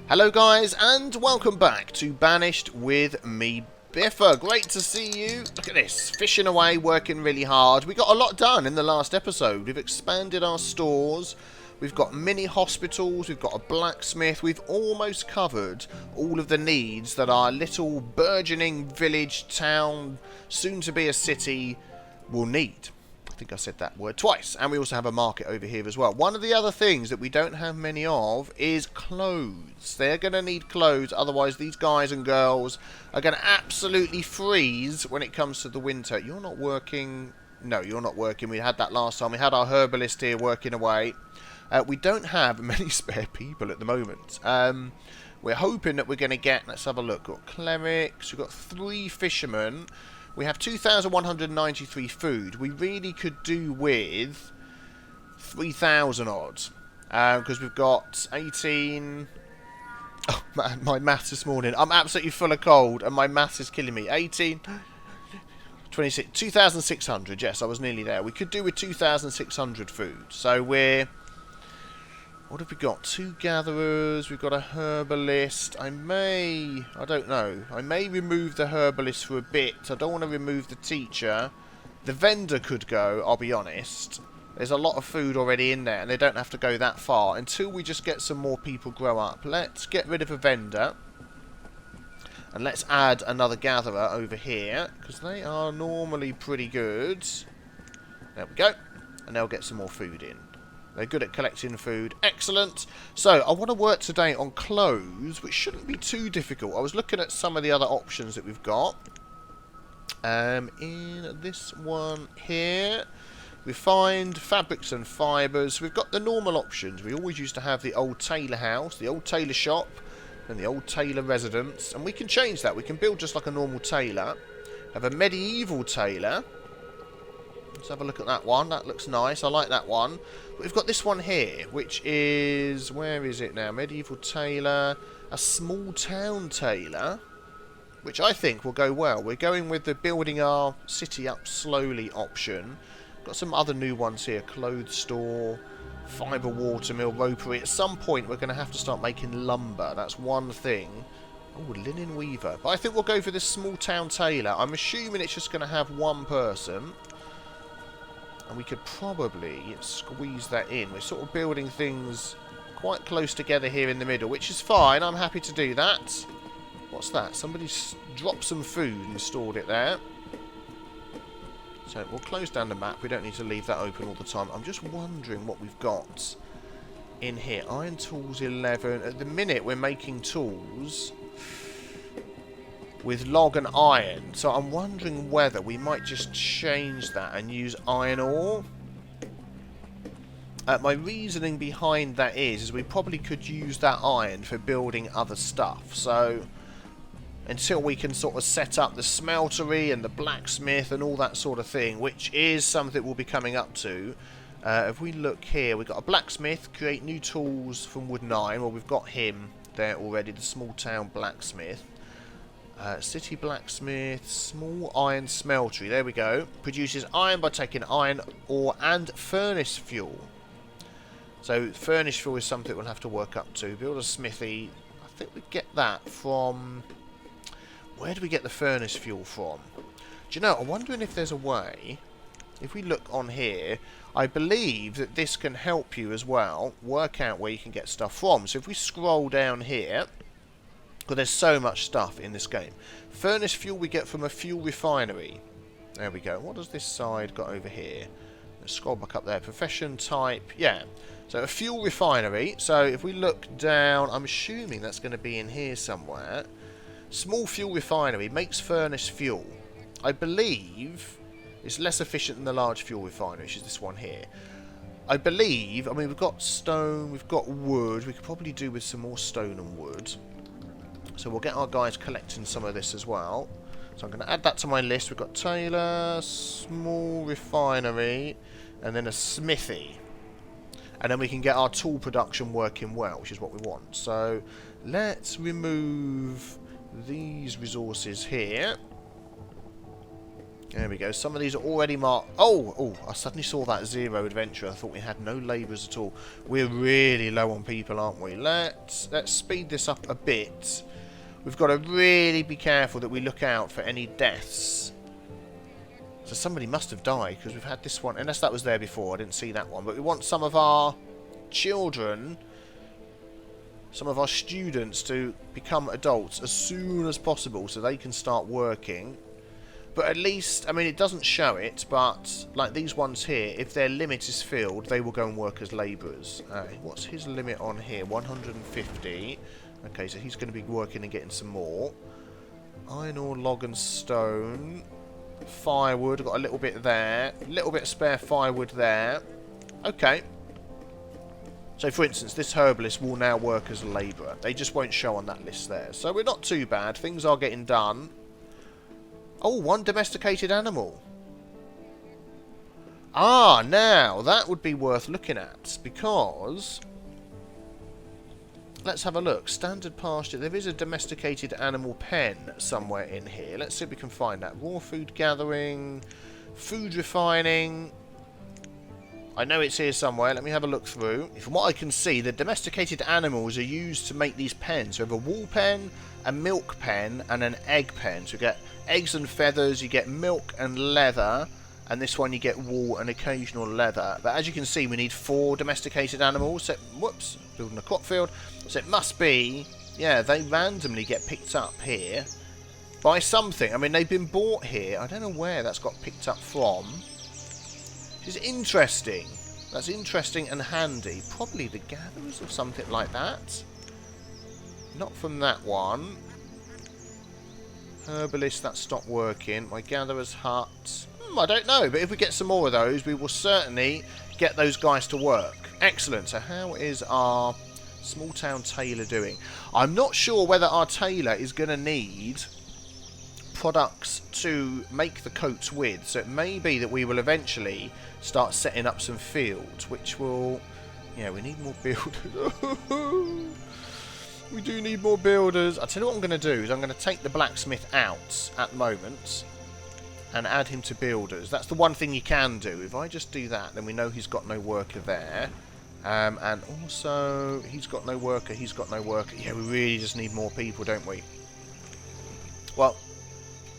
Hello guys, and welcome back to Banished with me, Biffa. Great to see you. Look at this, fishing away, working really hard. We got a lot done in the last episode. We've expanded our stores, we've got mini hospitals, we've got a blacksmith. We've almost covered all of the needs that our little burgeoning village, town, soon to be a city, will need. I think I said that word twice. And we also have a market over here as well. One of the other things that we don't have many of is clothes. They're going to need clothes, otherwise these guys and girls are going to absolutely freeze when it comes to the winter. You're not working. No, you're not working. We had that last time. We had our herbalist here working away. We don't have many spare people at the moment. We're hoping that we're going to get, let's have a look, we've got clerics, we've got 3 fishermen. We have 2,193 food. We really could do with 3,000 odds. Because we've got 18... Oh man, my maths this morning. I'm absolutely full of cold and my maths is killing me. 18... 26... 2,600. Yes, I was nearly there. We could do with 2,600 food. So we're... What have we got? 2 gatherers, we've got a herbalist. I don't know. I may remove the herbalist for a bit. I don't want to remove the teacher. The vendor could go, I'll be honest. There's a lot of food already in there, and they don't have to go that far until we just get some more people grow up. Let's get rid of a vendor. And let's add another gatherer over here, because they are normally pretty good. There we go. And they'll get some more food in. They're good at collecting food. Excellent. So, I want to work today on clothes, which shouldn't be too difficult. I was looking at some of the other options that we've got. In this one here, we find fabrics and fibres. We've got the normal options. We always used to have the old tailor house, the old tailor shop, and the old tailor residence. And we can change that. We can build just like a normal tailor. Have a medieval tailor. Let's have a look at that one. That looks nice. I like that one. But we've got this one here, which is... Where is it now? Medieval tailor. A small town tailor. Which I think will go well. We're going with the building our city up slowly option. Got some other new ones here. Clothes store. Fibre watermill. Ropery. At some point we're going to have to start making lumber. That's one thing. Oh, linen weaver. But I think we'll go for this small town tailor. I'm assuming it's just going to have one person. And we could probably squeeze that in. We're sort of building things quite close together here in the middle, which is fine. I'm happy to do that. What's that? Somebody's dropped some food and stored it there. So we'll close down the map. We don't need to leave that open all the time. I'm just wondering what we've got in here. Iron tools 11. At the minute, we're making tools with log and iron, so I'm wondering whether we might just change that and use iron ore. My reasoning behind that is we probably could use that iron for building other stuff, so until we can sort of set up the smeltery and the blacksmith and all that sort of thing, which is something we'll be coming up to. If we look here, we've got a blacksmith, create new tools from wood and iron. Well, we've got him there already, the small town blacksmith. City blacksmith, small iron smeltery, there we go. Produces iron by taking iron ore and furnace fuel. So furnace fuel is something we'll have to work up to. Build a smithy. I think we get that from... Where do we get the furnace fuel from? Do you know, I'm wondering if there's a way... If we look on here, I believe that this can help you as well work out where you can get stuff from. So if we scroll down here... Because there's so much stuff in this game. Furnace fuel we get from a fuel refinery. There we go. What does this side got over here? Let's scroll back up there. Profession type. Yeah. So a fuel refinery. So if we look down, I'm assuming that's going to be in here somewhere. Small fuel refinery makes furnace fuel. I believe it's less efficient than the large fuel refinery, which is this one here. I believe, I mean, we've got stone, we've got wood. We could probably do with some more stone and wood. So we'll get our guys collecting some of this as well. So I'm going to add that to my list. We've got tailor, small refinery, and then a smithy. And then we can get our tool production working well, which is what we want. So let's remove these resources here. There we go. Some of these are already marked. Oh, I suddenly saw that 0 adventure. I thought we had no labourers at all. We're really low on people, aren't we? Let's speed this up a bit. We've got to really be careful that we look out for any deaths. So somebody must have died, because we've had this one. Unless that was there before. I didn't see that one. But we want some of our children, some of our students, to become adults as soon as possible so they can start working. But at least, I mean, it doesn't show it, but like these ones here, if their limit is filled, they will go and work as labourers. What's his limit on here? 150. Okay, so he's going to be working and getting some more. Iron ore, log and stone. Firewood, got a little bit there. A little bit of spare firewood there. Okay. So, for instance, this herbalist will now work as a labourer. They just won't show on that list there. So we're not too bad. Things are getting done. Oh, one domesticated animal. Ah, now, that would be worth looking at, because... Let's have a look. Standard pasture. There is a domesticated animal pen somewhere in here. Let's see if we can find that. Raw food gathering, food refining. I know it's here somewhere. Let me have a look through. From what I can see, the domesticated animals are used to make these pens. So we have a wool pen, a milk pen, and an egg pen. So you get eggs and feathers, you get milk and leather, and this one you get wool and occasional leather. But as you can see, we need 4 domesticated animals. So, whoops, building a crop field. So it must be, yeah, they randomly get picked up here by something. I mean, they've been bought here. I don't know where that's got picked up from. Which is interesting. That's interesting and handy. Probably the gatherers or something like that. Not from that one. Herbalist, that stopped working. My gatherer's hut. I don't know, but if we get some more of those, we will certainly get those guys to work. Excellent. So how is our small town tailor doing? I'm not sure whether our tailor is going to need products to make the coats with. So it may be that we will eventually start setting up some fields, which will... Yeah, we need more builders. We do need more builders. I'll tell you what I'm going to do is I'm going to take the blacksmith out at the moment and add him to builders. That's the one thing you can do. If I just do that, then we know he's got no worker there. And also, he's got no worker, he's got no worker. Yeah, we really just need more people, don't we? Well,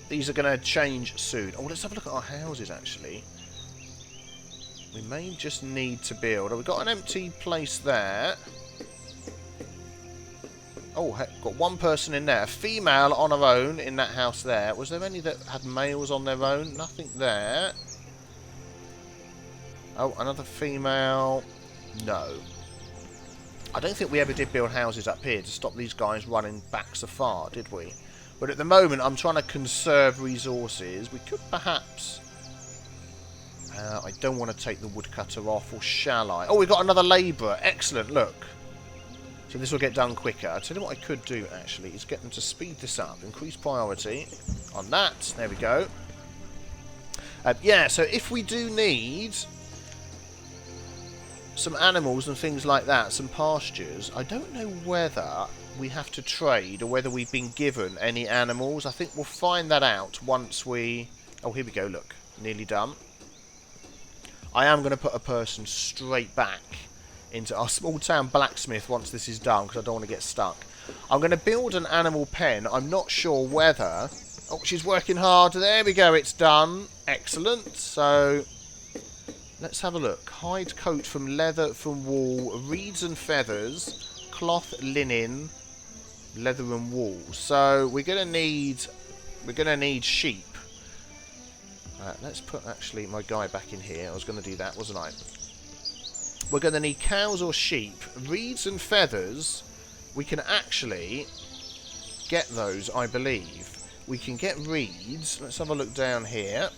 these are going to change soon. Oh, let's have a look at our houses, actually. We may just need to build. Oh, we've got an empty place there. Oh, heck, got one person in there. A female on her own in that house there. Was there any that had males on their own? Nothing there. Oh, another female. No. I don't think we ever did build houses up here to stop these guys running back so far, did we? But at the moment, I'm trying to conserve resources. We could perhaps... I don't want to take the woodcutter off, or shall I? Oh, we've got another labourer. Excellent, look. So this will get done quicker. I'll tell you what I could do, actually, is get them to speed this up. Increase priority on that. There we go. Yeah, so if we do need some animals and things like that, some pastures, I don't know whether we have to trade or whether we've been given any animals. I think we'll find that out once we... Oh, here we go, look. Nearly done. I am going to put a person straight back into our small town blacksmith once this is done, because I don't want to get stuck. I'm going to build an animal pen. I'm not sure whether... Oh, she's working hard. There we go, it's done. Excellent. So, let's have a look. Hide coat from leather, from wool, reeds and feathers, cloth, linen, leather and wool. So, we're going to need sheep. Let's put, actually, my guy back in here. I was going to do that, wasn't I? We're going to need cows or sheep. Reeds and feathers, we can actually get those, I believe. We can get reeds. Let's have a look down here.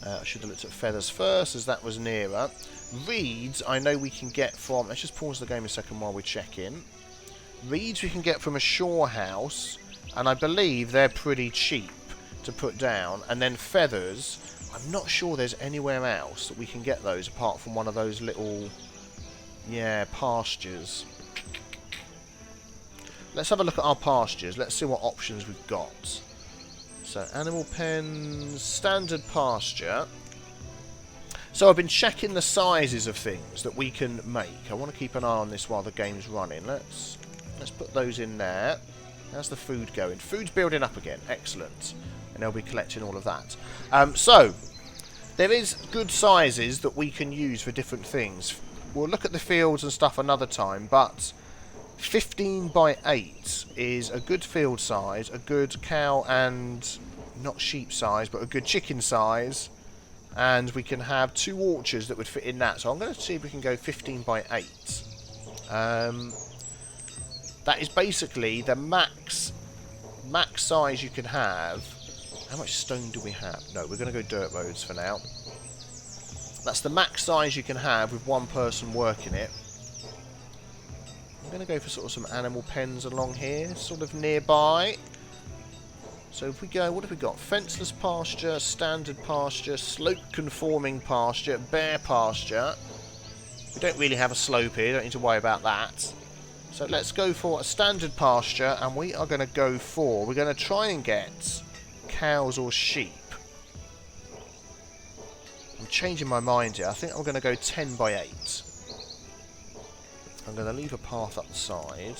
I should have looked at feathers first, as that was nearer. Reeds, I know we can get from... Let's just pause the game a second while we check in. Reeds we can get from a shore house, and I believe they're pretty cheap to put down. And then feathers... I'm not sure there's anywhere else that we can get those apart from one of those little, yeah, pastures. Let's have a look at our pastures. Let's see what options we've got. So, animal pens, standard pasture. So I've been checking the sizes of things that we can make. I want to keep an eye on this while the game's running. Let's put those in there. How's the food going? Food's building up again. Excellent. And they'll be collecting all of that. So, there is good sizes that we can use for different things. We'll look at the fields and stuff another time, but 15 by 8 is a good field size, a good cow and, not sheep size, but a good chicken size. And we can have 2 orchards that would fit in that. So I'm going to see if we can go 15 by 8. That is basically the max size you can have. How much stone do we have? No, we're going to go dirt roads for now. That's the max size you can have with one person working it. I'm going to go for sort of some animal pens along here, sort of nearby. So if we go, what have we got? Fenceless pasture, standard pasture, slope-conforming pasture, bare pasture. We don't really have a slope here, don't need to worry about that. So let's go for a standard pasture, and we are going to go for, we're going to try and get cows or sheep. I'm changing my mind here. I think I'm going to go 10 by 8. I'm going to leave a path up the side.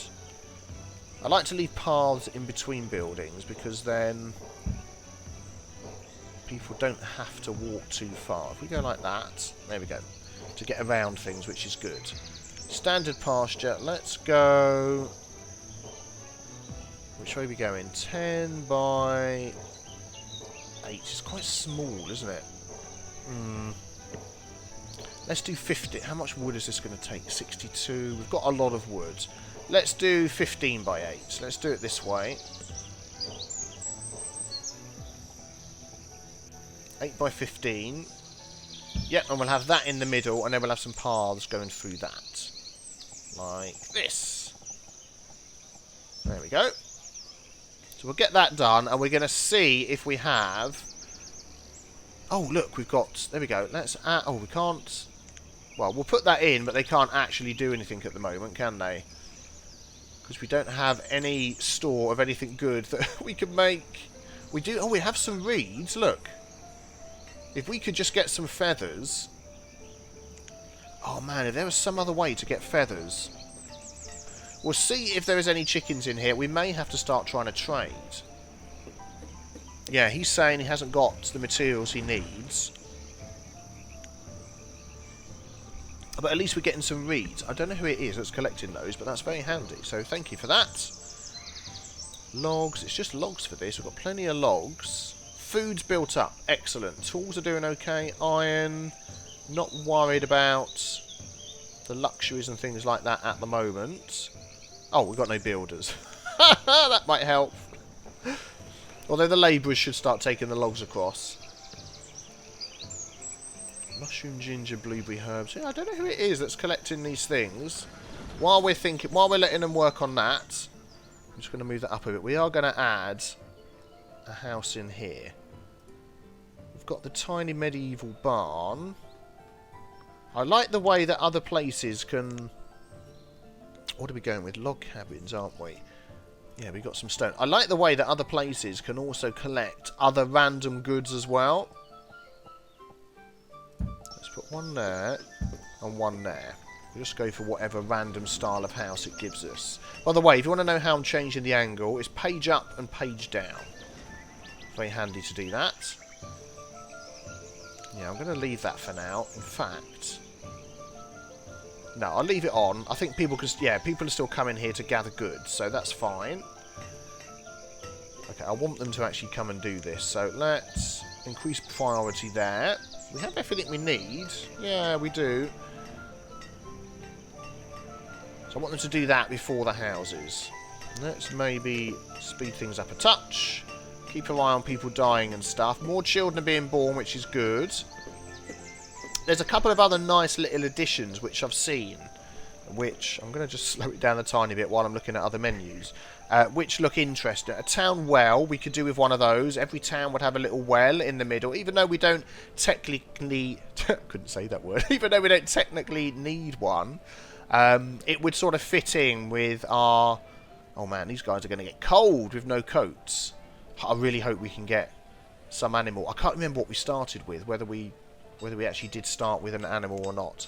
I like to leave paths in between buildings because then people don't have to walk too far. If we go like that, there we go, to get around things, which is good. Standard pasture, let's go... Which way are we going? 10 by 8 is quite small, isn't it? Let's do 50. How much wood is this going to take? 62. We've got a lot of wood. Let's do 15 by 8. Let's do it this way. 8 by 15. Yep, and we'll have that in the middle, and then we'll have some paths going through that. Like this. There we go. So we'll get that done, and we're going to see if we have... Oh, look, we've got... There we go. Let's add... Oh, we can't... Well, we'll put that in, but they can't actually do anything at the moment, can they? Because we don't have any store of anything good that we can make. We do... Oh, we have some reeds, look. If we could just get some feathers... Oh, man, if there was some other way to get feathers... We'll see if there is any chickens in here. We may have to start trying to trade. Yeah, he's saying he hasn't got the materials he needs. But at least we're getting some reeds. I don't know who it is that's collecting those, but that's very handy. So thank you for that. Logs. It's just logs for this. We've got plenty of logs. Food's built up. Excellent. Tools are doing okay. Iron. Not worried about the luxuries and things like that at the moment. Oh, we've got no builders. That might help. Although the labourers should start taking the logs across. Mushroom, ginger, blueberry, herbs. Yeah, I don't know who it is that's collecting these things. While we're letting them work on that, I'm just going to move that up a bit. We are going to add a house in here. We've got the tiny medieval barn. I like the way that other places can... What are we going with? Log cabins, aren't we? Yeah, we've got some stone. I like the way that other places can also collect other random goods as well. Let's put one there and one there. We'll just go for whatever random style of house it gives us. By the way, if you want to know how I'm changing the angle, it's page up and page down. Very handy to do that. Yeah, I'm going to leave that for now. In fact... No, I'll leave it on. I think people are still coming here to gather goods, so that's fine. Okay, I want them to actually come and do this, so let's increase priority there. We have everything we need. Yeah, we do. So I want them to do that before the houses. Let's maybe speed things up a touch. Keep an eye on people dying and stuff. More children are being born, which is good. There's a couple of other nice little additions which I've seen, which I'm going to just slow it down a tiny bit while I'm looking at other menus, which look interesting. A town well, we could do with one of those. Every town would have a little well in the middle, even though we don't technically... couldn't say that word. Even though we don't technically need one, it would sort of fit in with our... Oh man, these guys are going to get cold with no coats. I really hope we can get some animal. I can't remember what we started with, whether we actually did start with an animal or not.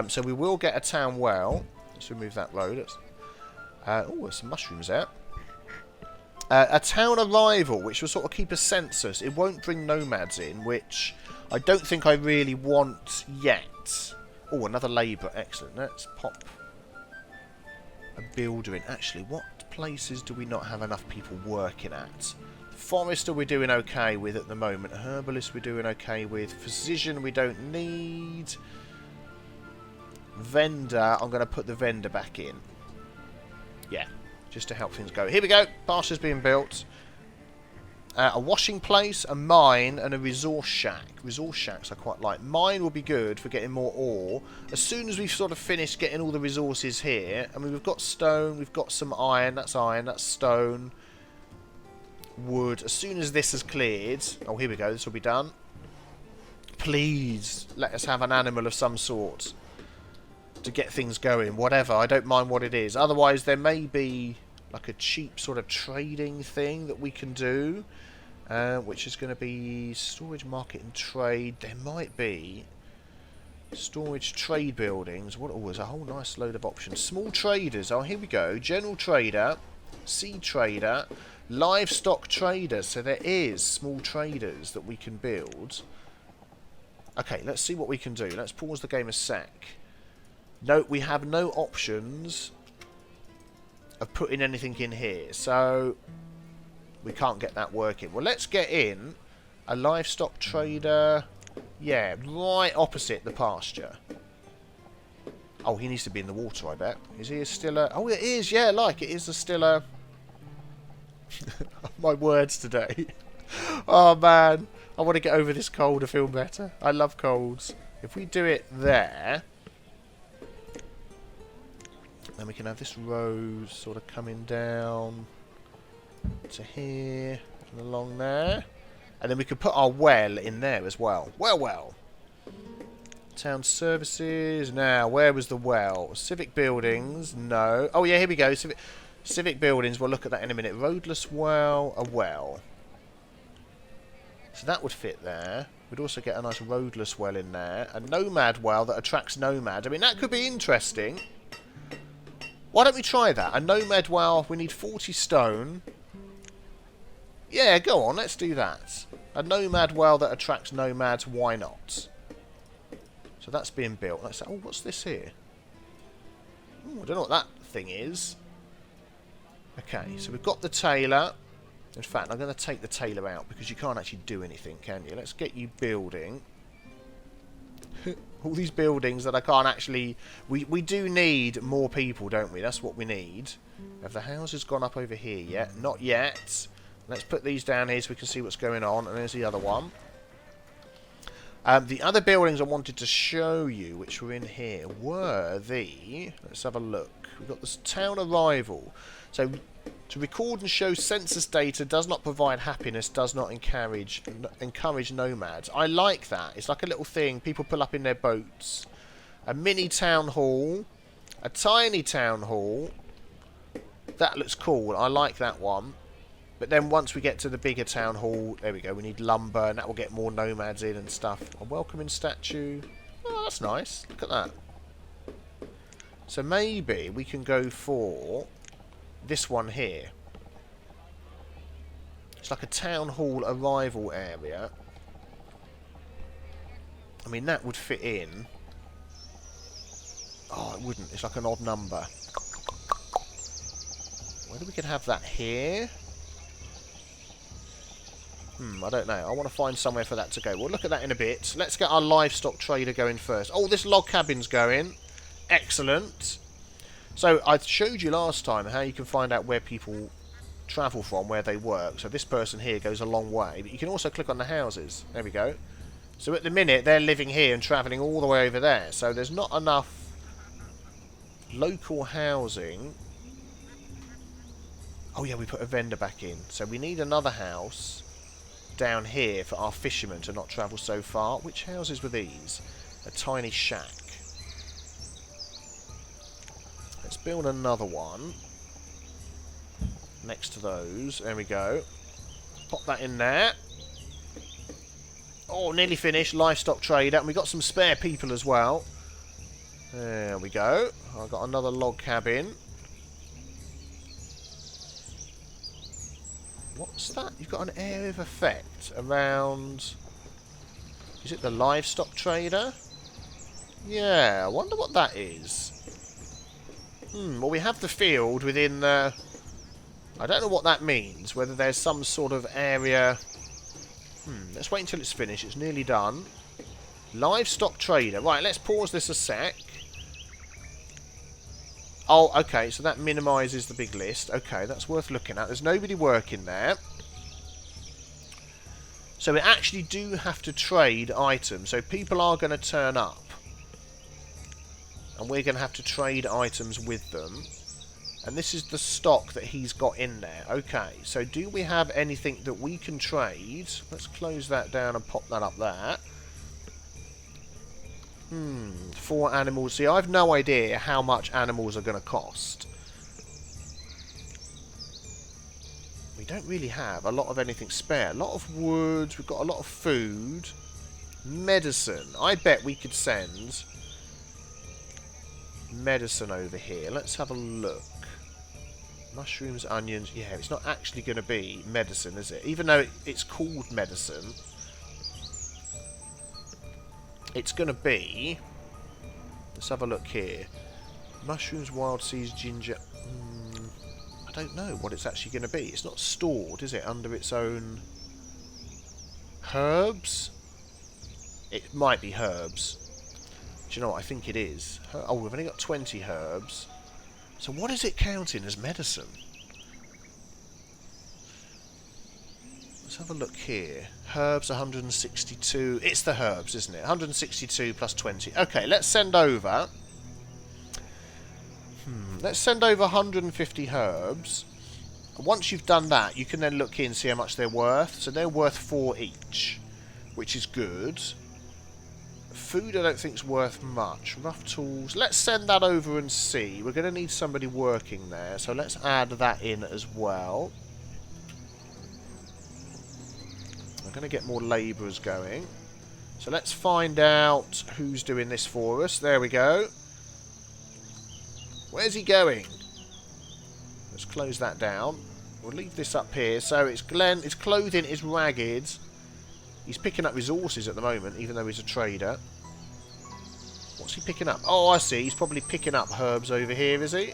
So we will get a town well. Let's remove that road. Oh, there's some mushrooms there. A town arrival, which will sort of keep a census. It won't bring nomads in, which I don't think I really want yet. Oh, another labour. Excellent. Let's pop a builder in. Actually, what places do we not have enough people working at? Forester we're doing okay with at the moment. Herbalist we're doing okay with. Physician we don't need. Vendor, I'm going to put the vendor back in. Yeah, just to help things go. Here we go. Pastures being built. A washing place, a mine, and a resource shack. Resource shacks I quite like. Mine will be good for getting more ore. As soon as we've sort of finished getting all the resources here, I mean, we've got stone, we've got some iron, that's stone, wood. As soon as this is cleared, oh, here we go, this will be done. Please, let us have an animal of some sort to get things going. Whatever, I don't mind what it is. Otherwise, there may be like a cheap sort of trading thing that we can do. Which is going to be storage, market and trade. There might be storage, trade buildings. What? Oh, there's a whole nice load of options. Small traders. Oh, here we go. General trader, seed trader, livestock trader. So there is small traders that we can build. Okay, let's see what we can do. Let's pause the game a sec. No, we have no options of putting anything in here. So we can't get that working. Well, let's get in a livestock trader. Yeah, right opposite the pasture. Oh, he needs to be in the water, I bet. Is he still a... Oh, it is, yeah, like, it is still a... My words today. Oh, man. I want to get over this cold to feel better. I love colds. If we do it there... Then we can have this road sort of coming down to here and along there, and then we could put our well in there as well. Well, town services. Now, where was the well? Civic buildings. No. Oh yeah, here we go. Civic buildings. We'll look at that in a minute. Roadless well. A well. So that would fit there. We'd also get a nice roadless well in there. A nomad well that attracts nomad. I mean, that could be interesting. Why don't we try that? A nomad well. We need 40 stone. Yeah, go on, let's do that. A nomad well that attracts nomads, why not? So that's being built. Let's say, oh, what's this here? Ooh, I don't know what that thing is. Okay, so we've got the tailor. In fact, I'm going to take the tailor out because you can't actually do anything, can you? Let's get you building. All these buildings that I can't actually... We do need more people, don't we? That's what we need. Have the houses gone up over here yet? Not yet. Let's put these down here so we can see what's going on. And there's the other one. The other buildings I wanted to show you, which were in here, were the... Let's have a look. We've got this town arrival. So, to record and show census data does not provide happiness, does not encourage nomads. I like that. It's like a little thing. People pull up in their boats. A mini town hall. A tiny town hall. That looks cool. I like that one. But then once we get to the bigger town hall, there we go, we need lumber, and that will get more nomads in and stuff. A welcoming statue. Oh, that's nice. Look at that. So maybe we can go for this one here. It's like a town hall arrival area. I mean, that would fit in. Oh, it wouldn't. It's like an odd number. Whether we could have that here... I don't know. I want to find somewhere for that to go. We'll look at that in a bit. Let's get our livestock trader going first. Oh, this log cabin's going. Excellent. So, I showed you last time how you can find out where people travel from, where they work. So, this person here goes a long way. But you can also click on the houses. There we go. So, at the minute, they're living here and travelling all the way over there. So, there's not enough local housing. Oh, yeah, we put a vendor back in. So, we need another house down here for our fishermen to not travel so far. Which houses were these? A tiny shack. Let's build another one next to those. There we go. Pop that in there. Oh, nearly finished. Livestock trader. And we got some spare people as well. There we go. I've got another log cabin. What's that? You've got an area of effect around... Is it the livestock trader? Yeah, I wonder what that is. Well, we have the field within the... I don't know what that means. Whether there's some sort of area... let's wait until it's finished. It's nearly done. Livestock trader. Right, let's pause this a sec. Oh, okay, so that minimises the big list. Okay, that's worth looking at. There's nobody working there. So we actually do have to trade items. So people are going to turn up. And we're going to have to trade items with them. And this is the stock that he's got in there. Okay, so do we have anything that we can trade? Let's close that down and pop that up there. 4 animals. See, I've no idea how much animals are going to cost. We don't really have a lot of anything spare. A lot of wood. We've got a lot of food. Medicine. I bet we could send medicine over here. Let's have a look. Mushrooms, onions. Yeah, it's not actually going to be medicine, is it? Even though it's called medicine. It's going to be... Let's have a look here. Mushrooms, wild seeds, ginger... I don't know what it's actually going to be. It's not stored, is it? Under its own... Herbs? It might be herbs. Do you know what? I think it is. Oh, we've only got 20 herbs. So what is it counting as medicine? Let's have a look here. Herbs, 162. It's the herbs, isn't it? 162 plus 20. Okay, let's send over... Let's send over 150 herbs. And once you've done that, you can then look here and see how much they're worth. So they're worth 4 each, which is good. Food I don't think is worth much. Rough tools. Let's send that over and see. We're going to need somebody working there. So let's add that in as well. We're going to get more labourers going. So let's find out who's doing this for us. There we go. Where's he going? Let's close that down. We'll leave this up here. So it's Glenn. His clothing is ragged. He's picking up resources at the moment, even though he's a trader. What's he picking up? Oh, I see. He's probably picking up herbs over here, is he?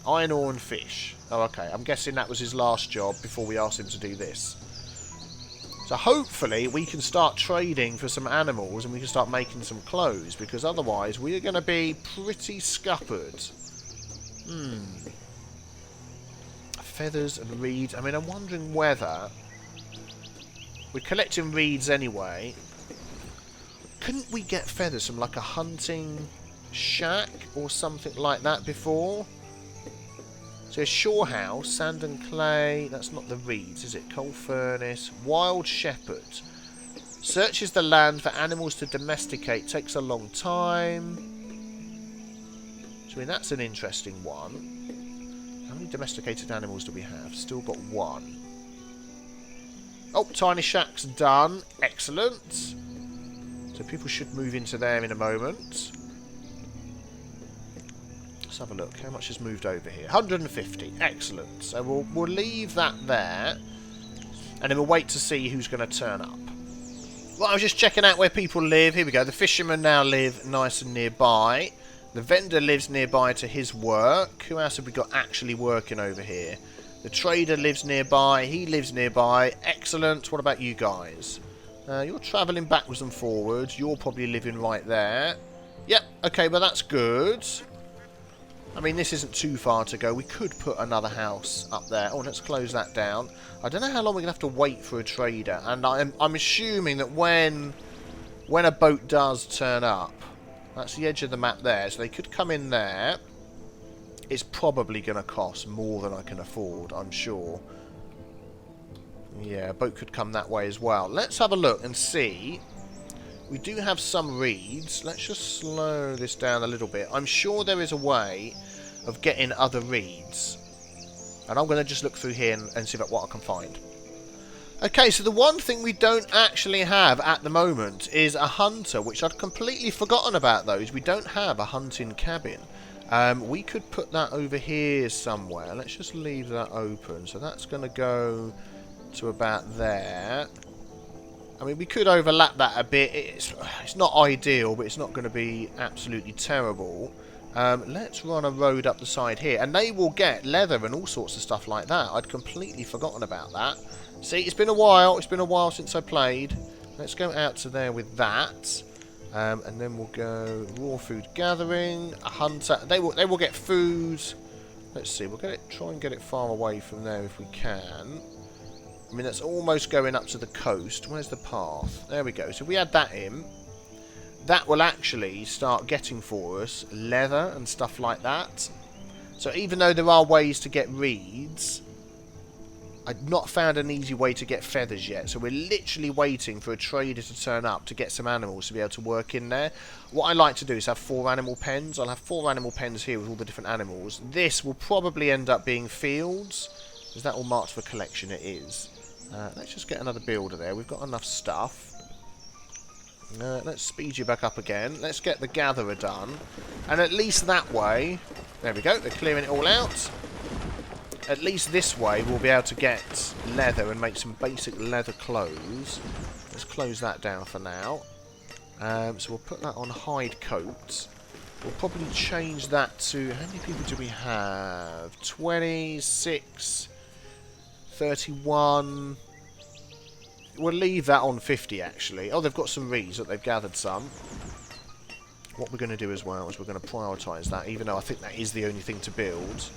Iron ore and fish. Oh, okay. I'm guessing that was his last job before we asked him to do this. So hopefully we can start trading for some animals and we can start making some clothes, because otherwise we're going to be pretty scuppered. Feathers and reeds. I mean, I'm wondering whether... We're collecting reeds anyway. Couldn't we get feathers from like a hunting shack or something like that before? So shore house, sand and clay. That's not the reeds, is it? Coal furnace. Wild shepherd. Searches the land for animals to domesticate. Takes a long time. So I mean, that's an interesting one. How many domesticated animals do we have? Still got 1. Oh, tiny shack's done. Excellent. So people should move into there in a moment. Let's have a look. How much has moved over here? 150. Excellent. So we'll leave that there. And then we'll wait to see who's going to turn up. Well, I was just checking out where people live. Here we go. The fishermen now live nice and nearby. The vendor lives nearby to his work. Who else have we got actually working over here? The trader lives nearby. He lives nearby. Excellent. What about you guys? You're travelling backwards and forwards. You're probably living right there. Yep. Okay, well, that's good. I mean, this isn't too far to go. We could put another house up there. Oh, let's close that down. I don't know how long we're going to have to wait for a trader. And I'm assuming that when a boat does turn up, that's the edge of the map there. So they could come in there. It's probably going to cost more than I can afford, I'm sure. Yeah, a boat could come that way as well. Let's have a look and see. We do have some reeds. Let's just slow this down a little bit. I'm sure there is a way of getting other reeds. And I'm going to just look through here and see what I can find. Okay, so the one thing we don't actually have at the moment is a hunter, which I'd completely forgotten about those. We don't have a hunting cabin. We could put that over here somewhere. Let's just leave that open. So that's going to go to about there. I mean, we could overlap that a bit. It's not ideal, but it's not going to be absolutely terrible. Let's run a road up the side here. And they will get leather and all sorts of stuff like that. I'd completely forgotten about that. See, it's been a while. It's been a while since I played. Let's go out to there with that. And then we'll go raw food gathering. A hunter. They will get food. Let's see. We'll try and get it far away from there if we can. I mean, that's almost going up to the coast. Where's the path? There we go. So if we add that in, that will actually start getting for us leather and stuff like that. So even though there are ways to get reeds, I've not found an easy way to get feathers yet. So we're literally waiting for a trader to turn up to get some animals to be able to work in there. What I like to do is have 4 animal pens. I'll have 4 animal pens here with all the different animals. This will probably end up being fields. Is that all marked for collection? It is. Let's just get another builder there. We've got enough stuff. Let's speed you back up again. Let's get the gatherer done. And at least that way... There we go. They're clearing it all out. At least this way we'll be able to get leather and make some basic leather clothes. Let's close that down for now. So we'll put that on hide coat. We'll probably change that to... How many people do we have? 26... 31... We'll leave that on 50 actually. Oh, they've got some reeds that they've gathered some. What we're going to do as well is we're going to prioritise that, even though I think that is the only thing to build.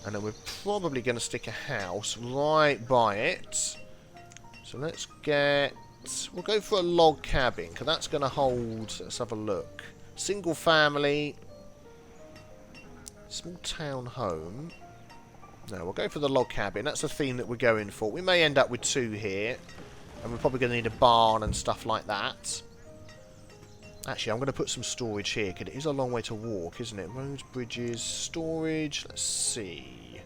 And then we're probably going to stick a house right by it. So let's get... We'll go for a log cabin, because that's going to hold... Let's have a look. Single family. Small town home. No, we'll go for the log cabin. That's the theme that we're going for. We may end up with 2 here. And we're probably going to need a barn and stuff like that. Actually, I'm going to put some storage here, because it is a long way to walk, isn't it? Roads, bridges, storage. Let's see.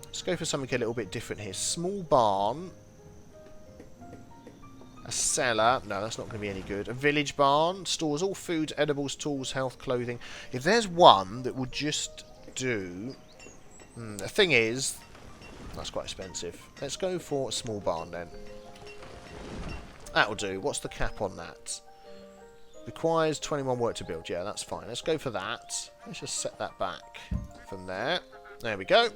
Let's go for something a little bit different here. Small barn. A cellar. No, that's not going to be any good. A village barn. Stores all food, edibles, tools, health, clothing. If there's one that would just do... the thing is... That's quite expensive. Let's go for a small barn then. That'll do. What's the cap on that? Requires 21 work to build. Yeah, that's fine. Let's go for that. Let's just set that back from there. There we go.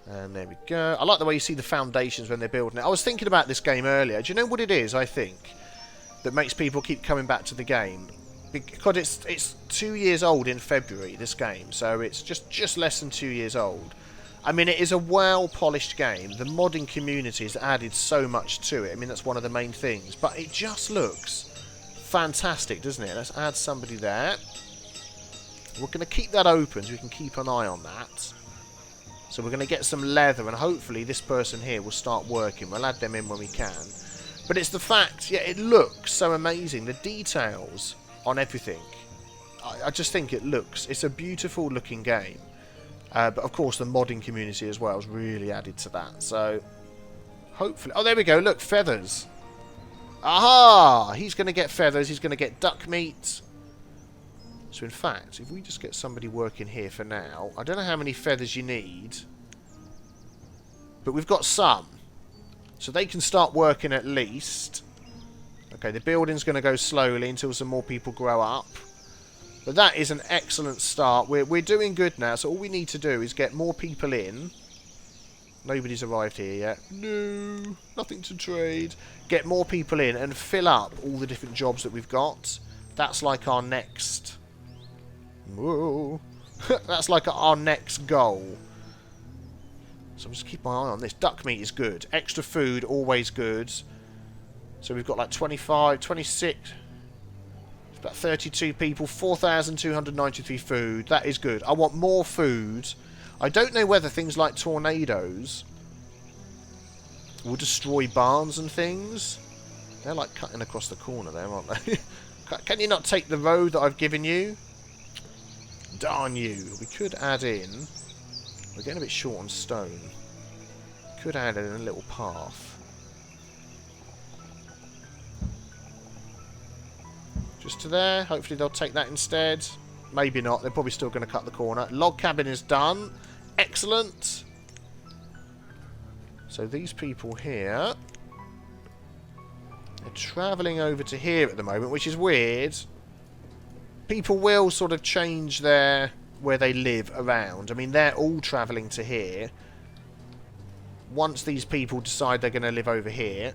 And there we go. I like the way you see the foundations when they're building it. I was thinking about this game earlier. Do you know what it is, I think, that makes people keep coming back to the game? Because it's 2 years old in February, this game. So it's just less than 2 years old. I mean, it is a well-polished game. The modding community has added so much to it. I mean, that's one of the main things. But it just looks fantastic, doesn't it? Let's add somebody there. We're going to keep that open so we can keep an eye on that. So we're going to get some leather, and hopefully this person here will start working. We'll add them in when we can. But it's the fact, yeah, it looks so amazing. The details on everything. I just think it looks... It's a beautiful-looking game. But of course the modding community as well has really added to that. So hopefully... Oh, there we go. Look, feathers. Aha! He's going to get feathers. He's going to get duck meat. So in fact, if we just get somebody working here for now... I don't know how many feathers you need. But we've got some. So they can start working at least. Okay, the building's going to go slowly until some more people grow up. But that is an excellent start. We're doing good now, so all we need to do is get more people in. Nobody's arrived here yet. No, nothing to trade. Get more people in and fill up all the different jobs that we've got. That's like our next... Whoa. That's like our next goal. So I'll just keep my eye on this. Duck meat is good. Extra food, always good. So we've got like 25, 26... About 32 people, 4,293 food. That is good. I want more food. I don't know whether things like tornadoes will destroy barns and things. They're like cutting across the corner there, aren't they? Can you not take the road that I've given you? Darn you. We could add in... We're getting a bit short on stone. Could add in a little path. Just to there. Hopefully they'll take that instead. Maybe not. They're probably still going to cut the corner. Log cabin is done. Excellent. So these people here are travelling over to here at the moment, which is weird. People will sort of change where they live around. I mean, they're all travelling to here. Once these people decide they're going to live over here.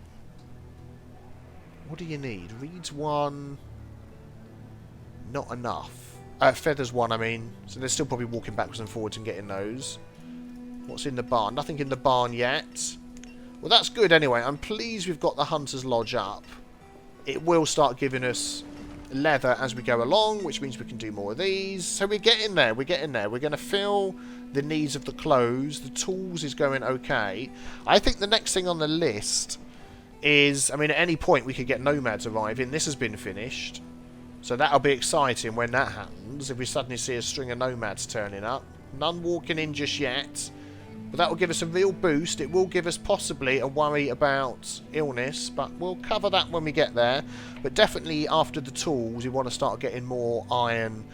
What do you need? Reeds 1. Not enough. Feathers 1, I mean. So they're still probably walking backwards and forwards and getting those. What's in the barn? Nothing in the barn yet. Well, that's good anyway. I'm pleased we've got the Hunter's Lodge up. It will start giving us leather as we go along, which means we can do more of these. So we're getting there. We're getting there. We're going to fill the needs of the clothes. The tools is going okay. I think the next thing on the list is, I mean, at any point we could get nomads arriving. This has been finished. So that'll be exciting when that happens. If we suddenly see a string of nomads turning up. None walking in just yet. But that will give us a real boost. It will give us possibly a worry about illness, but we'll cover that when we get there. But definitely after the tools, we want to start getting more iron,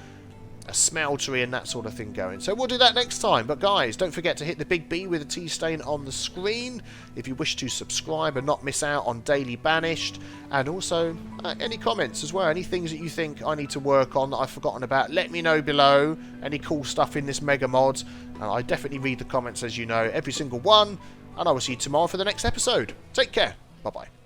a smeltery and that sort of thing going. So we'll do that next time. But guys, don't forget to hit the big B with a T stain on the screen if you wish to subscribe and not miss out on Daily Banished. And also, any comments as well. Any things that you think I need to work on that I've forgotten about, let me know below. Any cool stuff in this mega mod. And I definitely read the comments, as you know, every single one. And I will see you tomorrow for the next episode. Take care. Bye-bye.